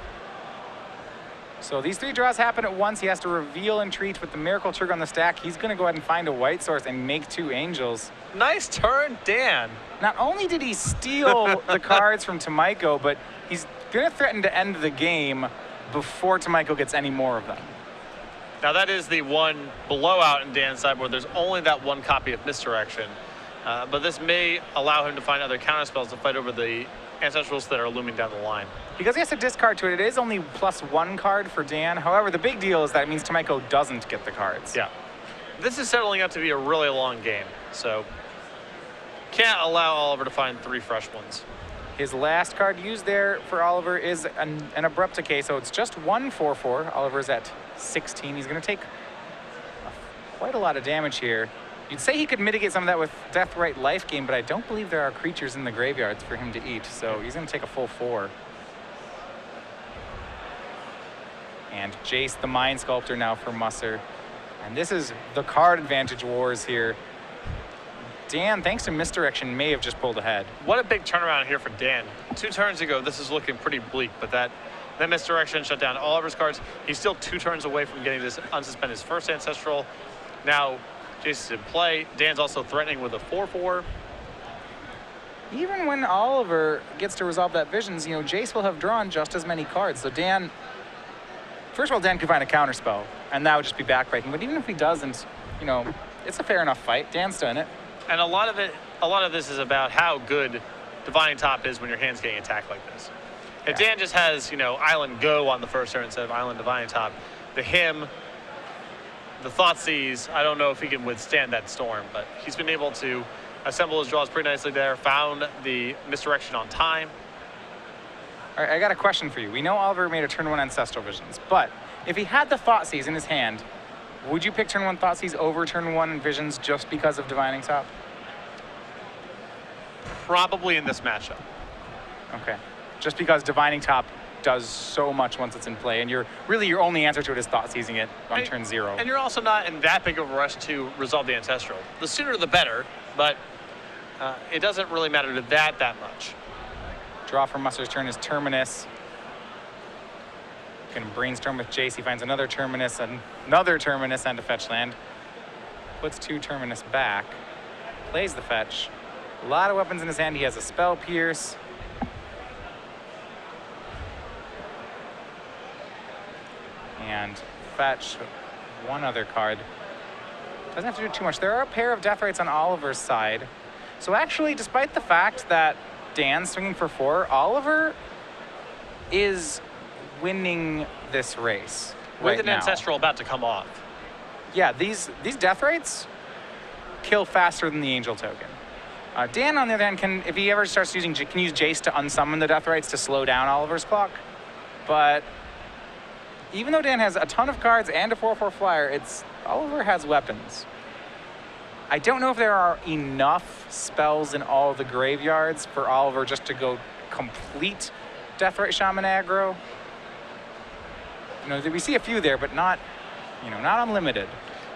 So these 3 draws happen at once. He has to reveal Entreat with the Miracle trigger on the stack. He's going to go ahead and find a white source and make 2 Angels. Nice turn, Dan. Not only did he steal the cards from Tomajko, but he's going to threaten to end the game before Tomajko gets any more of them. Now that is the one blowout in Dan's sideboard. There's only that one copy of Misdirection. But this may allow him to find other counterspells to fight over the Ancestrals that are looming down the line. Because he has to discard to it, it is only +1 card for Dan. However, the big deal is that it means Tomajko doesn't get the cards. Yeah. This is settling out to be a really long game, so can't allow Oliver to find 3 fresh ones. His last card used there for Oliver is an Abrupt Decay, so it's just 1 4/4. Oliver's at 16. He's going to take quite a lot of damage here. You'd say he could mitigate some of that with Deathrite Life Gain, but I don't believe there are creatures in the graveyards for him to eat, so he's going to take a full 4. And Jace, the Mind Sculptor now for Musser. And this is the card advantage wars here. Dan, thanks to Misdirection, may have just pulled ahead. What a big turnaround here for Dan. 2 turns ago, this is looking pretty bleak, but that Misdirection shut down Oliver's cards. He's still 2 turns away from getting this unsuspend his first Ancestral. Now, Jace is in play. Dan's also threatening with a 4/4. Even when Oliver gets to resolve that Visions, you know, Jace will have drawn just as many cards. So Dan, first of all, Dan could find a counterspell, and that would just be backbreaking. But even if he doesn't, you know, it's a fair enough fight. Dan's done it. And a lot of this is about how good Divining Top is when your hand's getting attacked like this. If Dan just has, you know, Island Go on the first turn instead of Island Divining Top, the Thoughtseize, I don't know if he can withstand that storm, but he's been able to assemble his draws pretty nicely there, found the Misdirection on time. All right, I got a question for you. We know Oliver made a turn 1 Ancestral Visions, but if he had the Thoughtseize in his hand, would you pick turn 1 Thoughtseize over turn 1 Visions just because of Divining Top? Probably in this matchup. Okay. Just because Divining Top does so much once it's in play, and your only answer to it is Thoughtseizing it on turn 0. And you're also not in that big of a rush to resolve the Ancestral. The sooner the better, but it doesn't really matter to that much. Draw for Musser's turn is Terminus. Can brainstorm with Jace. He finds another Terminus, and a fetch land. Puts 2 Terminus back. Plays the fetch. A lot of weapons in his hand. He has a Spell Pierce. And fetch one other card. Doesn't have to do too much. There are a pair of death rates on Oliver's side. So actually, despite the fact that Dan's swinging for 4, Oliver is winning this race With an now. Ancestral about to come off. Yeah, these death rates kill faster than the Angel token. Dan, on the other hand, if he ever starts using, can use Jace to unsummon the death rates to slow down Oliver's clock. But even though Dan has a ton of cards and a 4/4 flyer, Oliver has weapons. I don't know if there are enough spells in all the graveyards for Oliver just to go complete death rate shaman aggro. We see a few there, but not unlimited.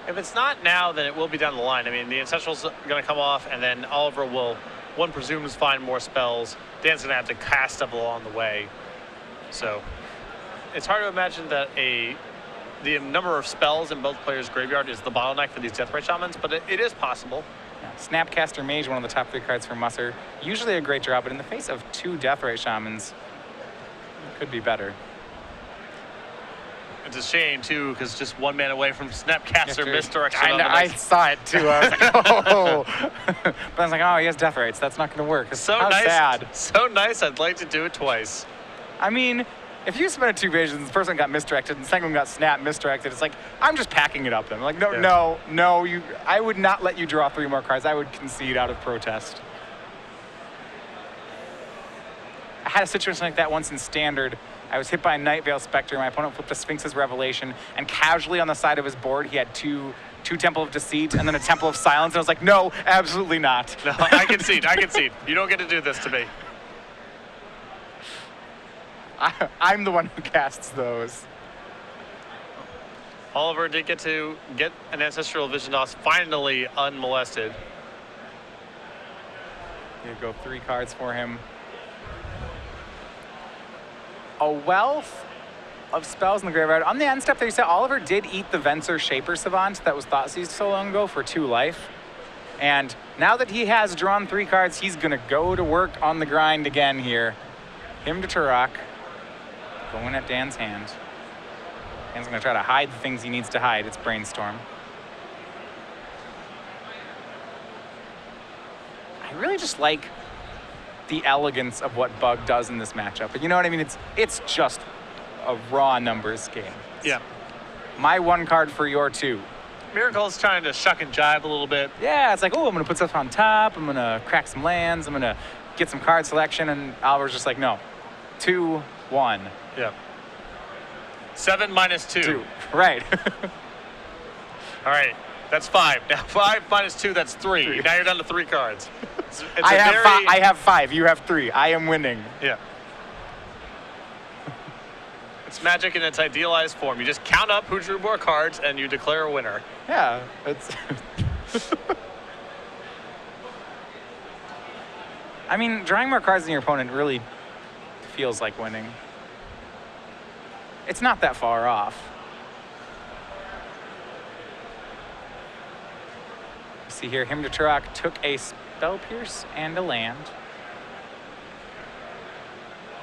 If it's not now, then it will be down the line. I mean, the Ancestral's going to come off, and then Oliver will, one presumes, find more spells. Dan's going to have to cast stuff along the way. So it's hard to imagine that the number of spells in both players' graveyard is the bottleneck for these Deathrite Shamans, but it is possible. Yeah. Snapcaster Mage, one of the top 3 cards for Musser. Usually a great draw, but in the face of 2 Deathrite Shamans, it could be better. It's a shame, too, because just 1 man away from Snapcaster misdirection. I saw it, too. I was like, oh. But I was like, oh, he has death rates. That's not going to work. So nice. Sad. So nice. I'd like to do it twice. I mean, if you spent 2 visions, the first one got misdirected, and the second one got snap misdirected, it's like, I'm just packing it up then. Like, no, I would not let you draw 3 more cards. I would concede out of protest. I had a situation like that once in Standard. I was hit by a Night Veil Spectre. My opponent flipped a Sphinx's Revelation, and casually on the side of his board, he had two Temple of Deceit and then a Temple of Silence. And I was like, no, absolutely not. No, I concede. You don't get to do this to me. I'm the one who casts those. Oliver did get an Ancestral Vision Loss finally unmolested. Here go 3 cards for him. A wealth of spells in the graveyard. On the end step there, you said Oliver did eat the Venser Shaper Savant that was thought seized so long ago for 2 life. And now that he has drawn 3 cards, he's going to go to work on the grind again here. Him to Turok. Going at Dan's hand. Dan's going to try to hide the things he needs to hide. It's Brainstorm. I really just like the elegance of what Bug does in this matchup. But you know what I mean? It's just a raw numbers game. Yeah. My 1 card for your 2. Miracle's trying to shuck and jive a little bit. Yeah, it's like, oh, I'm going to put stuff on top. I'm going to crack some lands. I'm going to get some card selection. And Oliver's just like, no. 2, 1. Yeah. 7 minus 2. Right. All right. That's 5. Now 5 minus 2, that's 3. Now you're down to 3 cards. I have 5. You have 3. I am winning. Yeah. It's Magic in its idealized form. You just count up who drew more cards and you declare a winner. Yeah. It's I mean, drawing more cards than your opponent really feels like winning. It's not that far off. See here, him to Turok took a Spell Pierce and a land.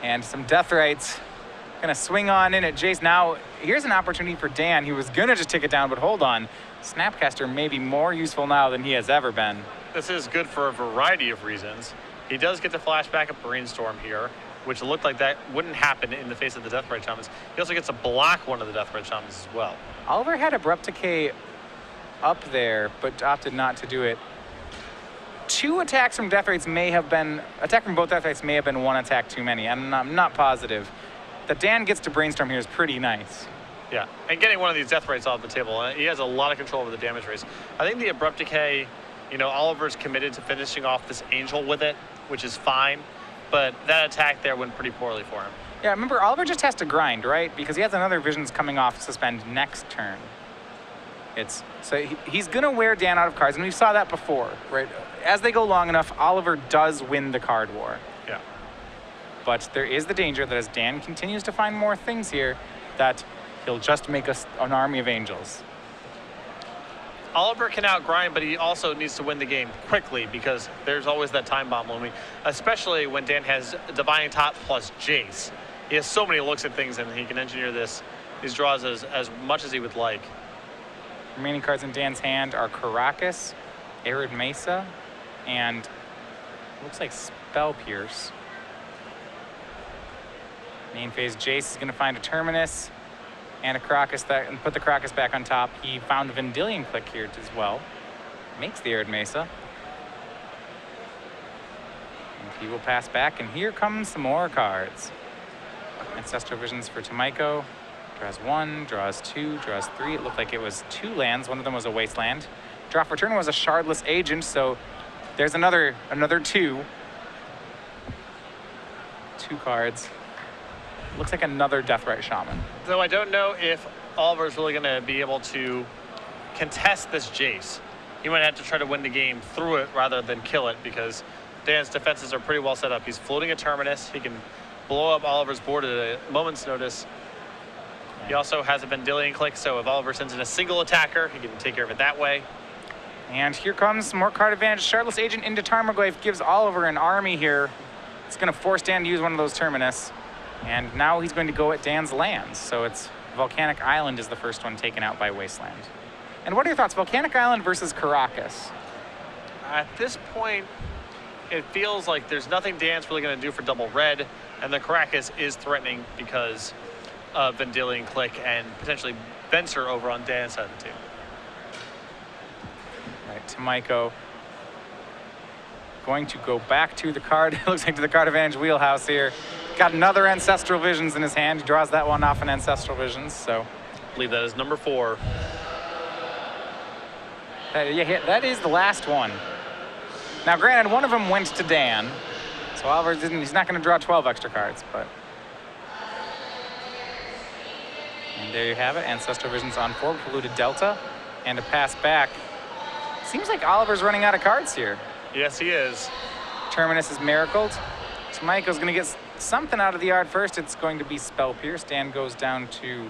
And some Death Rites. Gonna swing on in at Jace. Now, here's an opportunity for Dan. He was gonna just take it down, but hold on. Snapcaster may be more useful now than he has ever been. This is good for a variety of reasons. He does get to flash back a Brainstorm here, which looked like that wouldn't happen in the face of the Deathrite Shamans. He also gets to block one of the Deathrite Shamans as well. Oliver had Abrupt Decay up there, but opted not to do it. 2 attacks from Death Rates attack from both Death Rates may have been 1 attack too many. I'm not positive. That Dan gets to Brainstorm here is pretty nice. Yeah, and getting one of these Death Rates off the table, he has a lot of control over the damage race. I think the Abrupt Decay, Oliver's committed to finishing off this Angel with it, which is fine, but that attack there went pretty poorly for him. Yeah, remember, Oliver just has to grind, right? Because he has another Visions coming off suspend next turn. So he's going to wear Dan out of cards, and we saw that before, right? As they go long enough, Oliver does win the card war. Yeah. But there is the danger that as Dan continues to find more things here, that he'll just make us an army of angels. Oliver can outgrind, but he also needs to win the game quickly because there's always that time bomb looming, especially when Dan has Divine Top plus Jace. He has so many looks at things, and he can engineer these draws as much as he would like. Remaining cards in Dan's hand are Caracas, Arid Mesa, and looks like Spell Pierce. Main phase, Jace is going to find a Terminus and a Caracas and put the Caracas back on top. He found a Vendilion Click here as well. Makes the Arid Mesa. And he will pass back, and here comes some more cards. Ancestral Visions for Tomajko. Draws 1, draws 2, draws 3. It looked like it was 2 lands. One of them was a Wasteland. Draw for turn was a Shardless Agent, so there's another 2. 2 cards. Looks like another Deathrite Shaman. Though I don't know if Oliver's really going to be able to contest this Jace. He might have to try to win the game through it rather than kill it, because Dan's defenses are pretty well set up. He's floating a Terminus. He can blow up Oliver's board at a moment's notice. He also has a Vendilion Click, so if Oliver sends in a single attacker, he can take care of it that way. And here comes some more card advantage. Shardless Agent into Tarmogoyf gives Oliver an army here. It's going to force Dan to use one of those Terminus. And now he's going to go at Dan's lands. So it's Volcanic Island is the first one taken out by Wasteland. And what are your thoughts? Volcanic Island versus Caracas? At this point, it feels like there's nothing Dan's really going to do for double red, and the Caracas is threatening because of Vendilion Click and potentially Venser over on Dan's side of the team. Right, Tomajko going to go back to the card. It looks like to the card advantage wheelhouse here. Got another Ancestral Visions in his hand. He draws that one off an Ancestral Visions, so. I believe that is number 4. That is the last one. Now, granted, one of them went to Dan, so Oliver he's not going to draw 12 extra cards, but. And there you have it, Ancestral Visions on 4, polluted Delta, and a pass back. Seems like Oliver's running out of cards here. Yes, he is. Terminus is miracled. Tomajko's going to get something out of the yard first. It's going to be Spell Pierce. Dan goes down to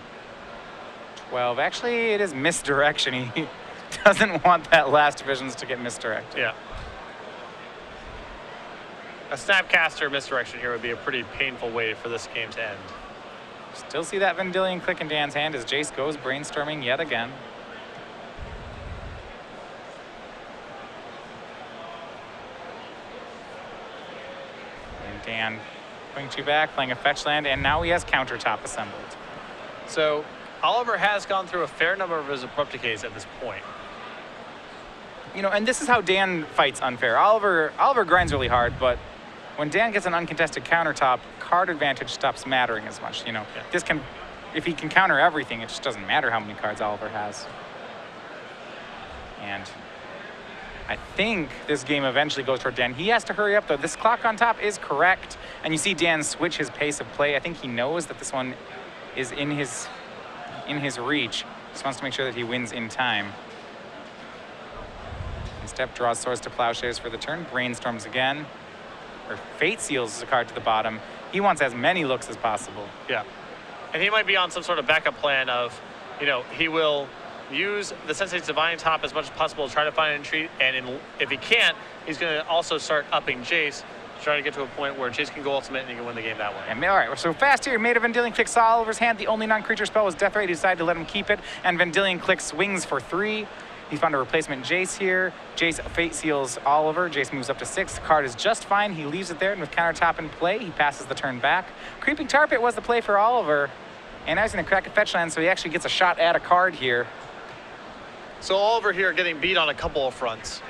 12. Actually, it is Misdirection. He doesn't want that last Visions to get misdirected. Yeah. A Snapcaster misdirection here would be a pretty painful way for this game to end. Still see that Vendilion Click in Dan's hand as Jace goes brainstorming yet again. And Dan going 2 back, playing a fetch land, and now he has countertop assembled. So Oliver has gone through a fair number of his Abrupt Decays at this point. You know, and this is how Dan fights unfair. Oliver grinds really hard, but when Dan gets an uncontested countertop, card advantage stops mattering as much. You know, yeah. If he can counter everything, it just doesn't matter how many cards Oliver has. And I think this game eventually goes toward Dan. He has to hurry up, though. This clock on top is correct, and you see Dan switch his pace of play. I think he knows that this one is in his reach. Just wants to make sure that he wins in time. And step draws Swords to Plowshares for the turn. Brainstorms again. Or Fate Seals is a card to the bottom. He wants as many looks as possible. Yeah. And he might be on some sort of backup plan of, you know, he will use the Sensei's Divine Top as much as possible to try to find an entreat, and if he can't, he's going to also start upping Jace to try to get to a point where Jace can go ultimate and he can win the game that way. And, all right, so fast here, made a Vendilion Click, saw Oliver's hand. The only non-creature spell was Deathrite. He decided to let him keep it, and Vendilion Click swings for 3. He found a replacement Jace here. Jace Fate Seals Oliver. Jace moves up to 6. The card is just fine. He leaves it there, and with countertop in play, he passes the turn back. Creeping Tar Pit was the play for Oliver, and now he's going to crack a fetch land, so he actually gets a shot at a card here. So Oliver here getting beat on a couple of fronts.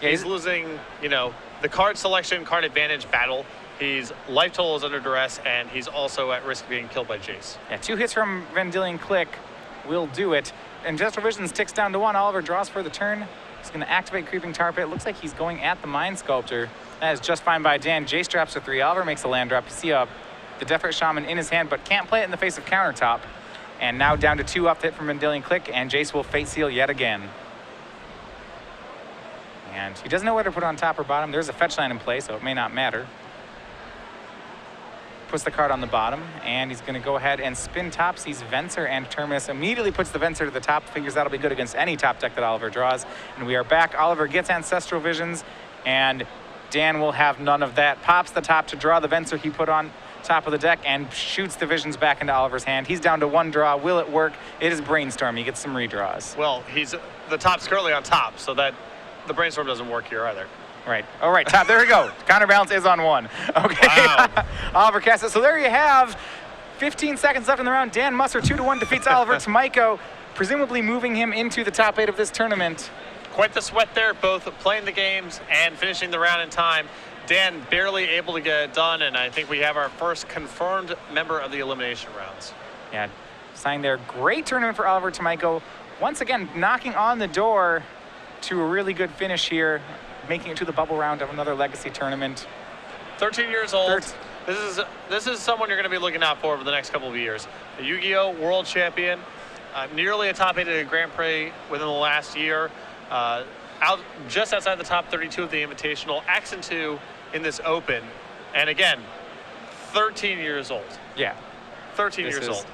Yeah, he's losing, you know, the card selection, card advantage battle. His life total is under duress, and he's also at risk of being killed by Jace. Yeah, 2 hits from Vendilion Click will do it. Ancestral Visions ticks down to 1. Oliver draws for the turn. He's going to activate Creeping Tar Pit. Looks like he's going at the Mind Sculptor. That is just fine by Dan. Jace drops to 3. Oliver makes a land drop. You see the Deathrite Shaman in his hand, but can't play it in the face of countertop. And now down to 2 off the hit from Vendilion Click, and Jace will Fate Seal yet again. And he doesn't know whether to put on top or bottom. There's a fetch land in play, so it may not matter. Puts the card on the bottom, and he's going to go ahead and spin top, sees Venser and Terminus, immediately puts the Venser to the top, figures that'll be good against any top deck that Oliver draws. And we are back. Oliver gets Ancestral Visions, and Dan will have none of that. Pops the top to draw the Venser he put on. top of the deck and shoots the visions back into Oliver's hand. He's down to 1 draw. Will it work? It is Brainstorm. He gets some redraws. Well, the top's currently on top, so that the Brainstorm doesn't work here either. Right. All right, top. There we go. Counterbalance is on 1. Okay. Wow. Oliver casts it. So there you have 15 seconds left in the round. Dan Musser 2-1 defeats Oliver Tomajko, presumably moving him into the top 8 of this tournament. Quite the sweat there, both playing the games and finishing the round in time. Dan barely able to get it done, and I think we have our first confirmed member of the elimination rounds. Yeah, signed there. Great tournament for Oliver Tomajko. Once again, knocking on the door to a really good finish here, making it to the bubble round of another legacy tournament. 13 years old. This is someone you're going to be looking out for over the next couple of years. A Yu-Gi-Oh! World champion, nearly a top 8 at a Grand Prix within the last year. Just outside the top 32 of the Invitational, X2 in this Open, and again, 13 years old. Yeah. 13 years old.